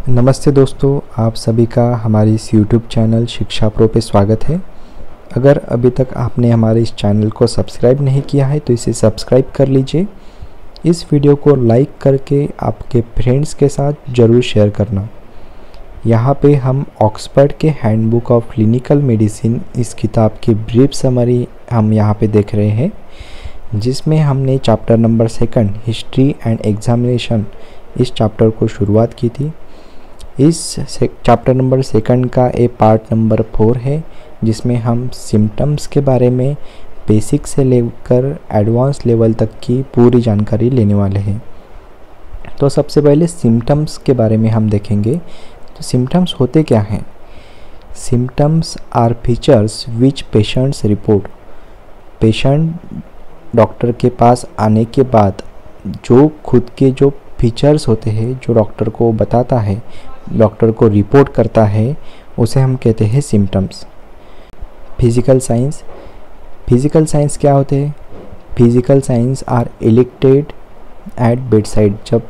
नमस्ते दोस्तों, आप सभी का हमारे इस YouTube चैनल शिक्षा प्रो पे स्वागत है। अगर अभी तक आपने हमारे इस चैनल को सब्सक्राइब नहीं किया है तो इसे सब्सक्राइब कर लीजिए। इस वीडियो को लाइक करके आपके फ्रेंड्स के साथ ज़रूर शेयर करना। यहाँ पे हम ऑक्सफोर्ड के हैंडबुक ऑफ क्लिनिकल मेडिसिन इस किताब की ब्रीफ समरी हम यहाँ पे देख रहे हैं, जिसमें हमने chapter number 2 history and examination इस चैप्टर को शुरुआत की थी। इस चैप्टर नंबर 2 का पार्ट नंबर 4 है, जिसमें हम सिम्टम्स के बारे में बेसिक से लेकर एडवांस लेवल तक की पूरी जानकारी लेने वाले हैं। तो सबसे पहले सिम्टम्स के बारे में हम देखेंगे। तो सिम्टम्स होते क्या हैं? Symptoms are features which patients report. Patient doctor के पास आने के बाद जो खुद के जो फीचर्स होते हैं, जो डॉक्टर को बताता है, डॉक्टर को रिपोर्ट करता है, उसे हम कहते हैं symptoms. Physical signs. Physical signs क्या होते हैं? Physical signs are elicited at bedside. जब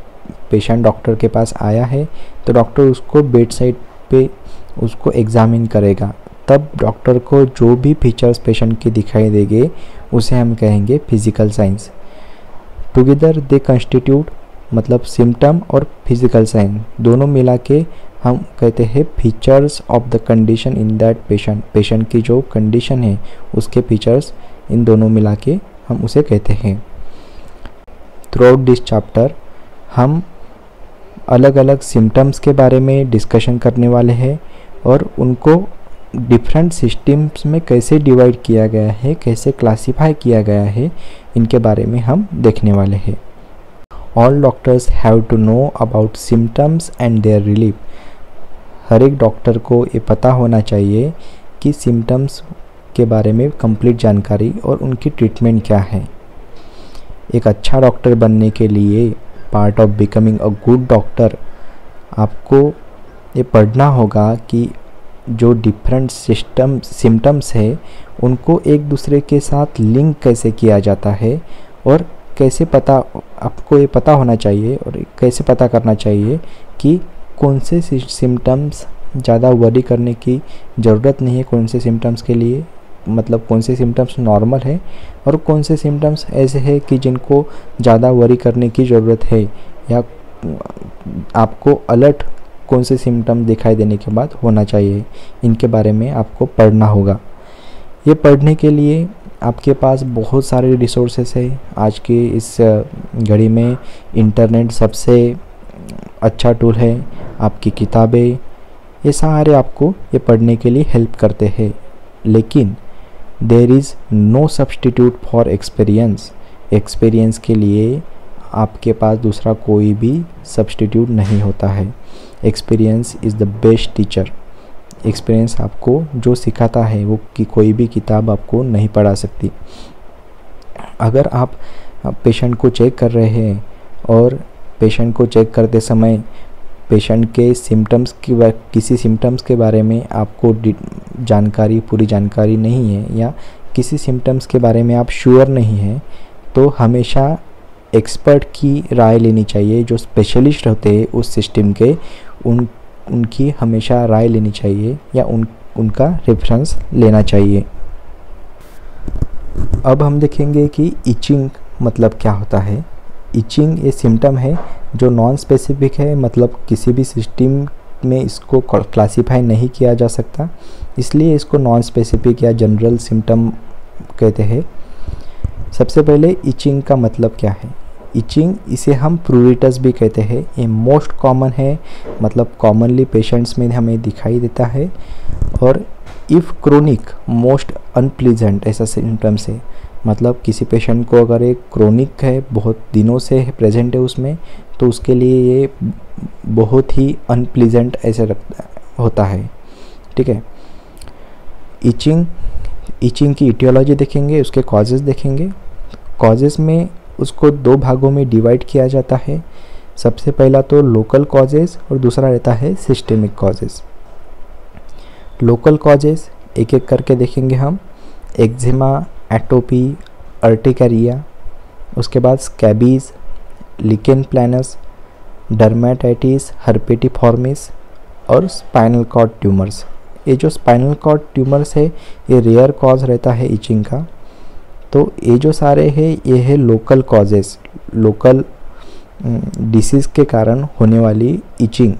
पेशेंट डॉक्टर के पास आया है तो डॉक्टर उसको बेड साइड पे उसको एग्जामिन करेगा, तब डॉक्टर को जो भी फीचर्स पेशेंट के दिखाई देंगे उसे हम कहेंगे physical science. Together they constitute, मतलब सिम्टम और फिजिकल साइन दोनों मिला के हम कहते हैं features of the condition in that patient. Patient की जो कंडीशन है उसके फीचर्स इन दोनों मिला के हम उसे कहते हैं। थ्रू आउट दिस चैप्टर हम अलग अलग सिम्टम्स के बारे में डिस्कशन करने वाले हैं और उनको डिफरेंट सिस्टम्स में कैसे डिवाइड किया गया है, कैसे क्लासीफाई किया गया है, इनके बारे में हम देखने वाले हैं। All doctors have to know about symptoms and their relief। हर एक डॉक्टर को ये पता होना चाहिए कि सिम्टम्स के बारे में कंप्लीट जानकारी और उनकी ट्रीटमेंट क्या है। एक अच्छा डॉक्टर बनने के लिए part of becoming a good doctor आपको ये पढ़ना होगा कि जो डिफरेंट सिम्टम्स है उनको एक दूसरे के साथ लिंक कैसे किया जाता है और कैसे पता, आपको ये पता होना चाहिए और कैसे पता करना चाहिए कि कौन से सिम्टम्स ज़्यादा वरी करने की ज़रूरत नहीं है, कौन से सिम्टम्स के लिए, मतलब कौन से सिम्टम्स नॉर्मल है और कौन से सिम्टम्स ऐसे हैं कि जिनको ज़्यादा वरी करने की ज़रूरत है, या आपको अलर्ट कौन से सिम्टम दिखाई देने के बाद होना चाहिए। इनके बारे में आपको पढ़ना होगा। ये पढ़ने के लिए आपके पास बहुत सारे रिसोर्सेस है। आज की इस घड़ी में इंटरनेट सबसे अच्छा टूल है। आपकी किताबें, ये सारे आपको ये पढ़ने के लिए हेल्प करते हैं, लेकिन there is no substitute for experience. Experience के लिए आपके पास दूसरा कोई भी सब्स्टिट्यूट नहीं होता है। Experience is the best teacher. Experience आपको जो सिखाता है वो कि कोई भी किताब आपको नहीं पढ़ा सकती। अगर आप पेशेंट को चेक कर रहे हैं और पेशेंट को चेक करते समय पेशेंट के सिम्टम्स की किसी सिम्टम्स के बारे में आपको पूरी जानकारी नहीं है, या किसी सिम्टम्स के बारे में आप श्योर नहीं हैं, तो हमेशा एक्सपर्ट की राय लेनी चाहिए। जो स्पेशलिस्ट होते हैं उस सिस्टम के, उनकी हमेशा राय लेनी चाहिए या उनका रेफरेंस लेना चाहिए। अब हम देखेंगे कि इचिंग मतलब क्या होता है। इचिंग ये सिम्टम है जो नॉन स्पेसिफिक है, मतलब किसी भी सिस्टम में इसको क्लासीफाई नहीं किया जा सकता, इसलिए इसको नॉन स्पेसिफिक या जनरल सिम्टम कहते हैं। सबसे पहले इचिंग का मतलब क्या है? इचिंग, इसे हम प्रूरिटस भी कहते हैं। ये मोस्ट कॉमन है, मतलब कॉमनली पेशेंट्स में हमें दिखाई देता है। और इफ़ क्रोनिक मोस्ट अनप्लीजेंट ऐसा सिम्टम्स है, मतलब किसी पेशेंट को अगर एक क्रोनिक है, बहुत दिनों से प्रेजेंट है उसमें, तो उसके लिए ये बहुत ही अनप्लीजेंट ऐसे होता है। ठीक है। इचिंग की इटियोलॉजी देखेंगे, उसके कॉजेज़ देखेंगे। कॉजेज़ में उसको 2 भागों में डिवाइड किया जाता है। सबसे पहला तो लोकल कॉजेज़ और दूसरा रहता है सिस्टेमिक कॉजेज़। लोकल कॉजेज़ एक एक करके देखेंगे हम। एक्जिमा, एटोपी, अर्टिकेरिया, उसके बाद स्कैबीज़, लिकेन प्लानस, डर्मेटाइटिस हर्पेटिफॉर्मिस और स्पाइनल कॉर्ड ट्यूमर्स। ये जो स्पाइनल कॉर्ड ट्यूमर्स है ये रेयर कॉज रहता है इचिंग का। तो ये जो सारे हैं ये है लोकल कॉजेस, लोकल डिसीज़ के कारण होने वाली इचिंग,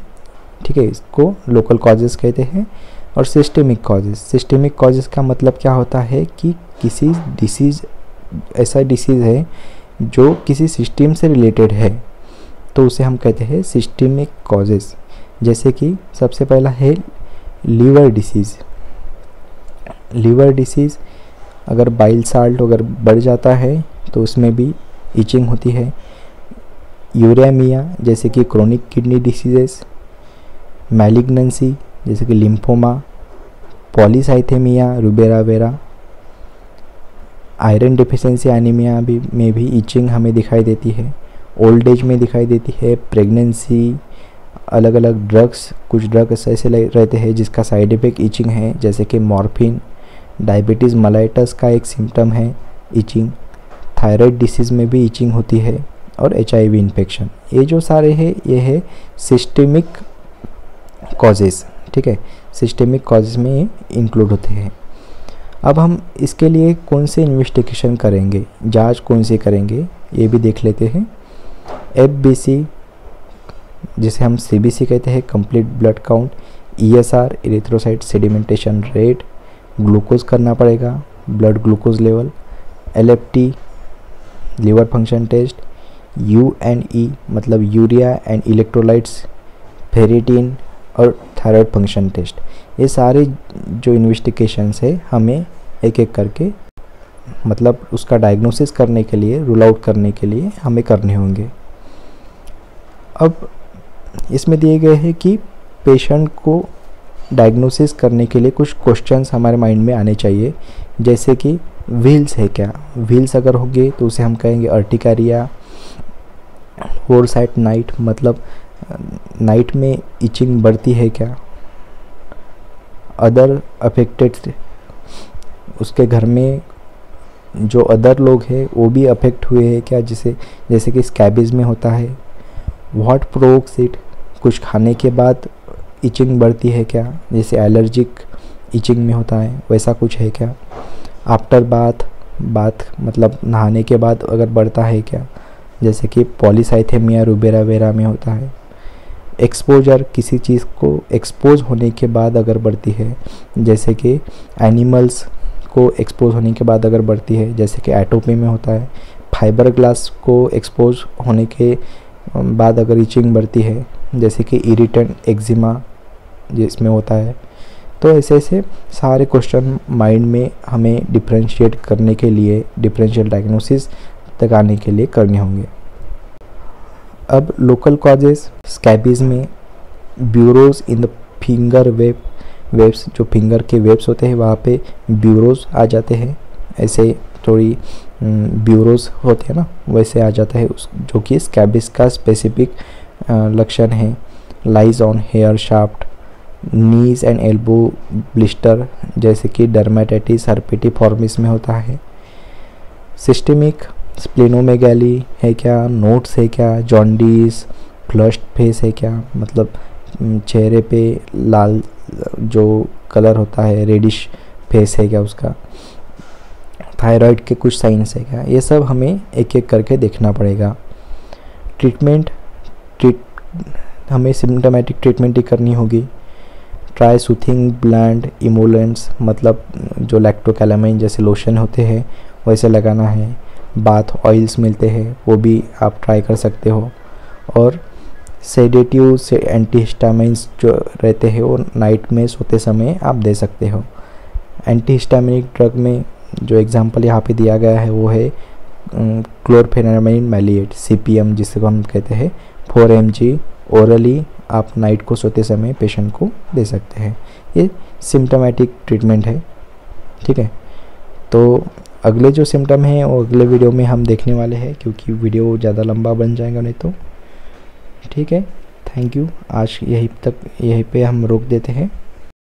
ठीक है, इसको लोकल कॉजेस कहते हैं। और सिस्टेमिक कॉजेस, सिस्टेमिक कॉजेस का मतलब क्या होता है कि किसी डिसीज़, ऐसा डिसीज़ है जो किसी सिस्टम से रिलेटेड है तो उसे हम कहते हैं सिस्टेमिक कॉजेस। जैसे कि सबसे पहला है लीवर डिसीज़। लीवर डिसीज़ अगर बाइल साल्ट अगर बढ़ जाता है तो उसमें भी इचिंग होती है। यूरेमिया जैसे कि क्रोनिक किडनी डिसीजेस, मैलिग्नेंसी जैसे कि lymphoma, polycythaemia rubella vera, iron deficiency anaemia में भी इचिंग हमें दिखाई देती है। ओल्ड एज में दिखाई देती है। प्रेगनेंसी, अलग अलग ड्रग्स, कुछ ड्रग्स ऐसे रहते हैं जिसका साइड इफेक्ट इचिंग है, जैसे कि मॉर्फिन। डायबिटीज़ मेलाइटस का एक सिम्टम है इचिंग। थायराइड डिसीज़ में भी इचिंग होती है और HIV इन्फेक्शन। ये जो सारे हैं ये है सिस्टेमिक कॉजेज़, ठीक है, सिस्टेमिक कॉजेज़ में ये इंक्लूड होते हैं। अब हम इसके लिए कौन से इन्वेस्टिगेशन करेंगे, जांच कौन सी करेंगे ये भी देख लेते हैं। FBC जिसे हम CBC कहते हैं, complete blood count. ESR erythrocyte sedimentation rate, glucose करना पड़ेगा, blood glucose level. LFT liver function test. UNE मतलब यूरिया एंड इलेक्ट्रोलाइट्स, फेरिटिन और थायराइड फंक्शन टेस्ट। ये सारे जो इन्वेस्टिगेशंस है हमें एक एक करके, मतलब उसका डायग्नोसिस करने के लिए, रूल आउट करने के लिए हमें करने होंगे। अब इसमें दिए गए हैं कि पेशेंट को डायग्नोसिस करने के लिए कुछ क्वेश्चंस हमारे माइंड में आने चाहिए, जैसे कि व्हील्स है क्या। व्हील्स अगर होंगे तो उसे हम कहेंगे अर्टिकारिया। फोरसाइट नाइट मतलब नाइट में इचिंग बढ़ती है क्या। अदर अफेक्टेड, उसके घर में जो अदर लोग हैं वो भी अफेक्ट हुए हैं क्या, जैसे कि स्कैबीज में होता है। व्हाट प्रोवोक्स इट, कुछ खाने के बाद इचिंग बढ़ती है क्या, जैसे एलर्जिक इचिंग में होता है वैसा कुछ है क्या। आफ्टर बाथ मतलब नहाने के बाद अगर बढ़ता है क्या, जैसे कि पॉलीसाइथेमिया रूबेला वेरा में होता है। एक्सपोजर, किसी चीज़ को एक्सपोज होने के बाद अगर बढ़ती है, जैसे कि एनिमल्स को एक्सपोज होने के बाद अगर बढ़ती है, जैसे कि एटोपी में होता है। फाइबर ग्लास को एक्सपोज होने के बाद अगर इचिंग बढ़ती है, जैसे कि इरिटेंट एक्जिमा जिसमें होता है। तो ऐसे ऐसे सारे क्वेश्चन माइंड में हमें डिफरेंशिएट करने के लिए, डिफरेंशियल डायग्नोसिस तक आने के लिए करने होंगे। अब लोकल कॉजेस, स्कैबीज में burrows in the finger webs, जो फिंगर के वेब्स होते हैं वहाँ पे ब्यूरोज आ जाते हैं। ऐसे थोड़ी ब्यूरोज होते हैं ना, वैसे आ जाता है जो कि स्कैबीज का स्पेसिफिक लक्षण है। Lice on hair shaft, knees and elbow blister जैसे कि डर्मेटाइटिस हर्पेटिफॉर्मिस में होता है। सिस्टेमिक स्प्लेनोमेगाली है क्या, नोट्स है क्या, जॉन्डिस, फ्लश्ड फेस है क्या, मतलब चेहरे पे लाल जो कलर होता है, रेडिश फेस है क्या उसका। थायराइड के कुछ साइंस है क्या, ये सब हमें एक एक करके देखना पड़ेगा। हमें सिम्टोमेटिक ट्रीटमेंट ही करनी होगी। ट्राई सूथिंग ब्लैंड इमोलेंट्स मतलब जो लैक्टोकैलामाइन जैसे लोशन होते हैं वैसे लगाना है। बाथ ऑयल्स मिलते हैं वो भी आप ट्राई कर सकते हो। और सेडेटिव से एंटीहिस्टामाइंस जो रहते हैं वो नाइट में सोते समय आप दे सकते हो। एंटीहिस्टामिनिक ड्रग में जो एग्जांपल यहाँ पे दिया गया है वो है क्लोरफेनामाइन मैलिएट CPM जिसको हम कहते हैं 4 mg ओरली आप नाइट को सोते समय पेशेंट को दे सकते हैं। ये सिम्टोमेटिक ट्रीटमेंट है, ठीक है। तो अगले जो सिम्टम हैं वो अगले वीडियो में हम देखने वाले हैं, क्योंकि वीडियो ज़्यादा लंबा बन जाएगा नहीं तो, ठीक है। थैंक यू, आज यहीं पे हम रोक देते हैं।